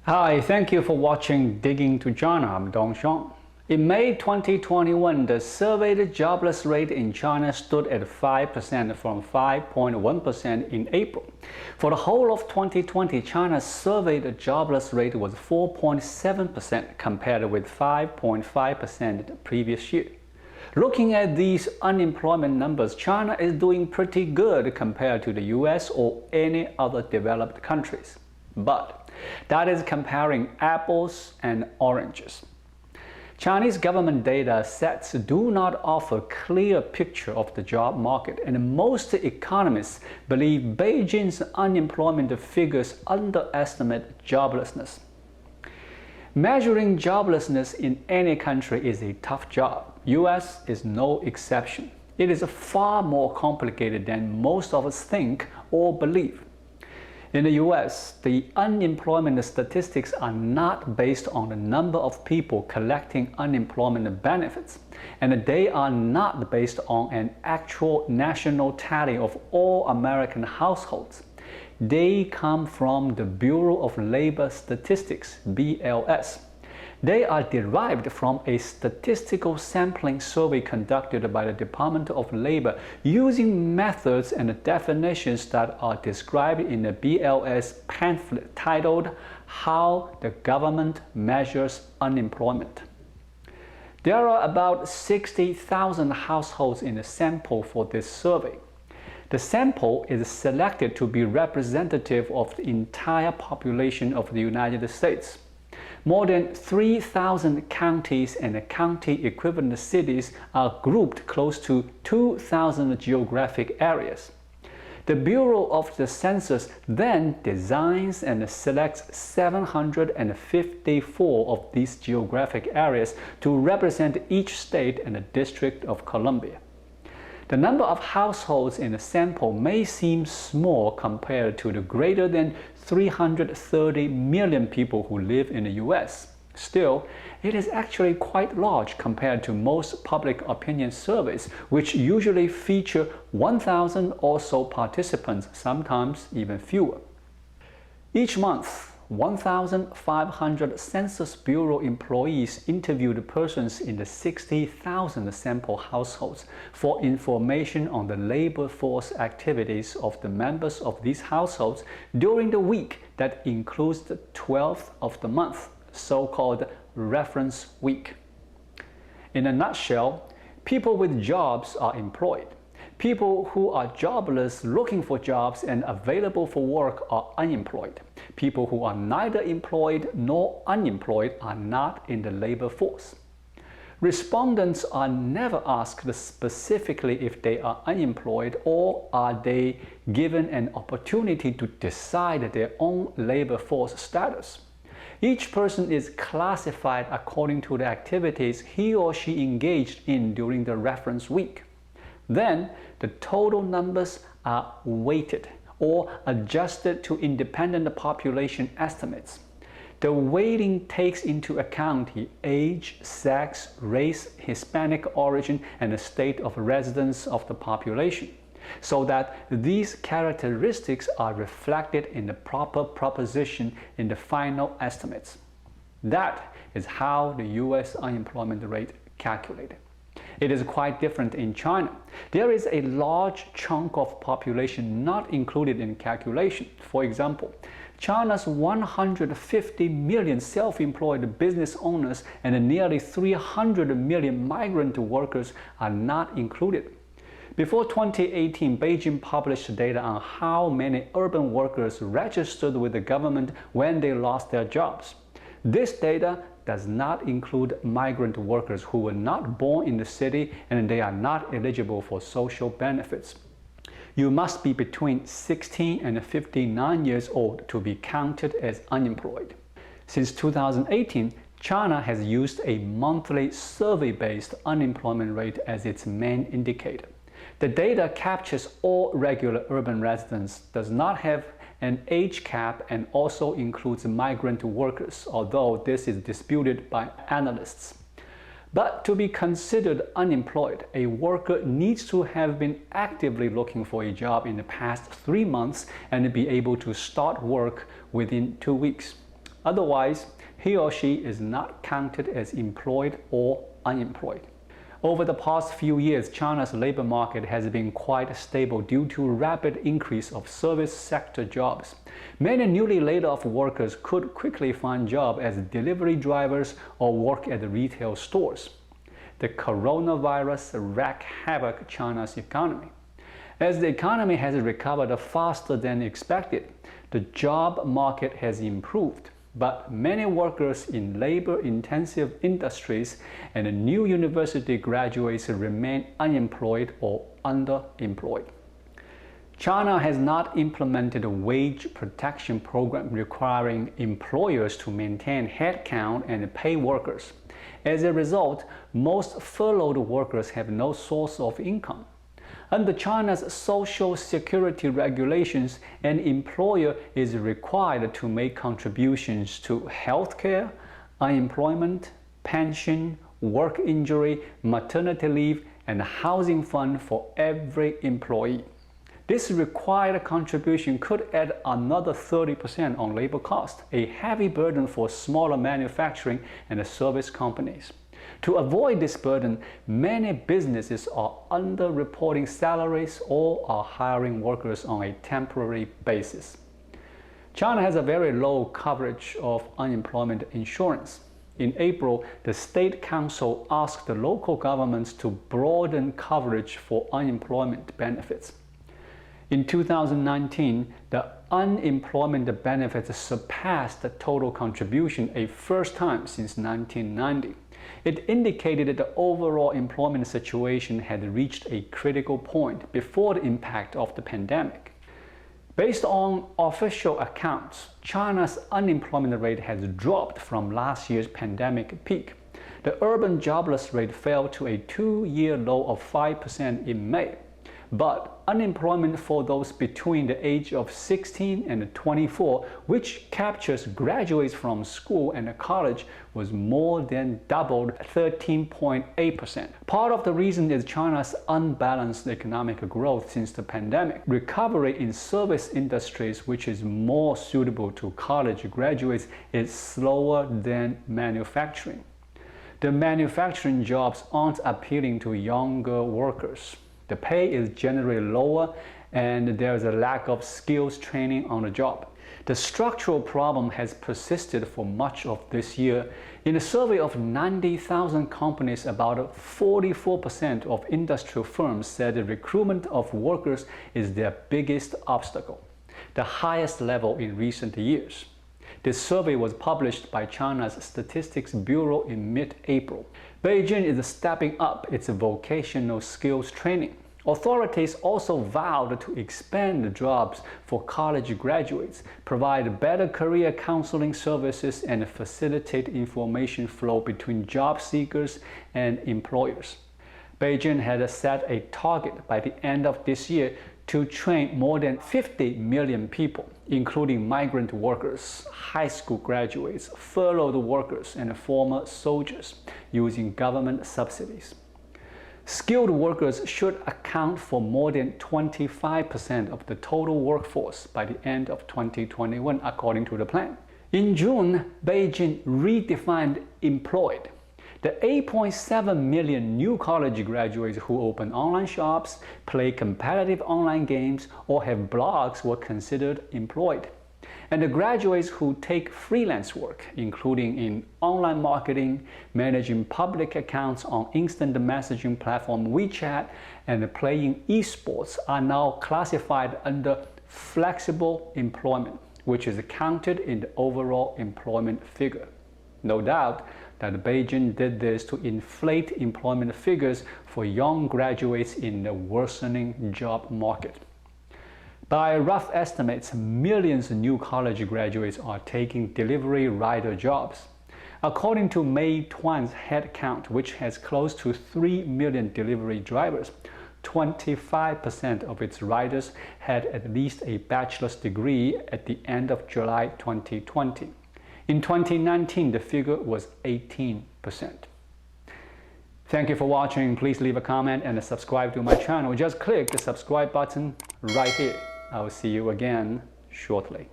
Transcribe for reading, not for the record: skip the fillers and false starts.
Hi, thank you for watching Digging to China. I'm Dongxiang. In May 2021, the surveyed jobless rate in China stood at 5% from 5.1% in April. For the whole of 2020, China's surveyed jobless rate was 4.7% compared with 5.5% the previous year. Looking at these unemployment numbers, China is doing pretty good compared to the US or any other developed countries. But that is comparing apples and oranges. Chinese government data sets do not offer a clear picture of the job market, and most economists believe Beijing's unemployment figures underestimate joblessness. Measuring joblessness in any country is a tough job. US is no exception. It is far more complicated than most of us think or believe. In the US, the unemployment statistics are not based on the number of people collecting unemployment benefits, and they are not based on an actual national tally of all American households. They come from the Bureau of Labor Statistics, BLS. They are derived from a statistical sampling survey conducted by the Department of Labor using methods and definitions that are described in the BLS pamphlet titled "How the Government Measures Unemployment." There are about 60,000 households in the sample for this survey. The sample is selected to be representative of the entire population of the United States. More than 3,000 counties and county equivalent cities are grouped close to 2,000 geographic areas. The Bureau of the Census then designs and selects 754 of these geographic areas to represent each state and the District of Columbia. The number of households in the sample may seem small compared to the greater than 330 million people who live in the US. Still, it is actually quite large compared to most public opinion surveys, which usually feature 1,000 or so participants, sometimes even fewer. Each month, 1,500 Census Bureau employees interviewed persons in the 60,000 sample households for information on the labor force activities of the members of these households during the week that includes the 12th of the month, so-called reference week. In a nutshell, people with jobs are employed. People who are jobless looking for jobs and available for work are unemployed. People who are neither employed nor unemployed are not in the labor force. Respondents are never asked specifically if they are unemployed, or are they given an opportunity to decide their own labor force status. Each person is classified according to the activities he or she engaged in during the reference week. Then, the total numbers are weighted or adjusted to independent population estimates. The weighting takes into account the age, sex, race, Hispanic origin, and the state of residence of the population, so that these characteristics are reflected in the proper proposition in the final estimates. That is how the US unemployment rate calculated. It is quite different in China. There is a large chunk of population not included in calculation. For example, China's 150 million self-employed business owners and nearly 300 million migrant workers are not included. Before 2018, Beijing published data on how many urban workers registered with the government when they lost their jobs. This data does not include migrant workers who were not born in the city and they are not eligible for social benefits. You must be between 16 and 59 years old to be counted as unemployed. Since 2018, China has used a monthly survey-based unemployment rate as its main indicator. The data captures all regular urban residents, does not have an age cap, and also includes migrant workers, although this is disputed by analysts. But to be considered unemployed, a worker needs to have been actively looking for a job in the past 3 months and be able to start work within 2 weeks. Otherwise, he or she is not counted as employed or unemployed. Over the past few years, China's labor market has been quite stable due to rapid increase of service sector jobs. Many newly laid off workers could quickly find jobs as delivery drivers or work at the retail stores. The coronavirus wreaked havoc China's economy. As the economy has recovered faster than expected, the job market has improved. But many workers in labor-intensive industries and new university graduates remain unemployed or underemployed. China has not implemented a wage protection program requiring employers to maintain headcount and pay workers. As a result, most furloughed workers have no source of income. Under China's social security regulations, an employer is required to make contributions to healthcare, unemployment, pension, work injury, maternity leave, and housing fund for every employee. This required contribution could add another 30% on labor cost, a heavy burden for smaller manufacturing and service companies. To avoid this burden, many businesses are underreporting salaries or are hiring workers on a temporary basis. China has a very low coverage of unemployment insurance. In April, the State Council asked the local governments to broaden coverage for unemployment benefits. In 2019, the unemployment benefits surpassed the total contribution a first time since 1990. It indicated that the overall employment situation had reached a critical point before the impact of the pandemic. Based on official accounts, China's unemployment rate has dropped from last year's pandemic peak. The urban jobless rate fell to a two-year low of 5% in May. But unemployment for those between the age of 16 and 24, which captures graduates from school and college, was more than doubled, 13.8%. Part of the reason is China's unbalanced economic growth since the pandemic. Recovery in service industries, which is more suitable to college graduates, is slower than manufacturing. The manufacturing jobs aren't appealing to younger workers. The pay is generally lower and there is a lack of skills training on the job. The structural problem has persisted for much of this year. In a survey of 90,000 companies, about 44% of industrial firms said the recruitment of workers is their biggest obstacle, the highest level in recent years. This survey was published by China's Statistics Bureau in mid-April. Beijing is stepping up its vocational skills training. Authorities also vowed to expand the jobs for college graduates, provide better career counseling services, and facilitate information flow between job seekers and employers. Beijing had set a target by the end of this year to train more than 50 million people, including migrant workers, high school graduates, furloughed workers, and former soldiers, using government subsidies. Skilled workers should account for more than 25% of the total workforce by the end of 2021, according to the plan. In June, Beijing redefined employed. The 8.7 million new college graduates who open online shops, play competitive online games, or have blogs were considered employed. And the graduates who take freelance work, including in online marketing, managing public accounts on instant messaging platform WeChat, and playing esports, are now classified under flexible employment, which is counted in the overall employment figure. No doubt that Beijing did this to inflate employment figures for young graduates in the worsening job market. By rough estimates, millions of new college graduates are taking delivery rider jobs. According to Meituan's headcount, which has close to 3 million delivery drivers, 25% of its riders had at least a bachelor's degree at the end of July 2020. In 2019, the figure was 18%. Thank you for watching. Please leave a comment and subscribe to my channel. Just click the subscribe button right here. I will see you again shortly.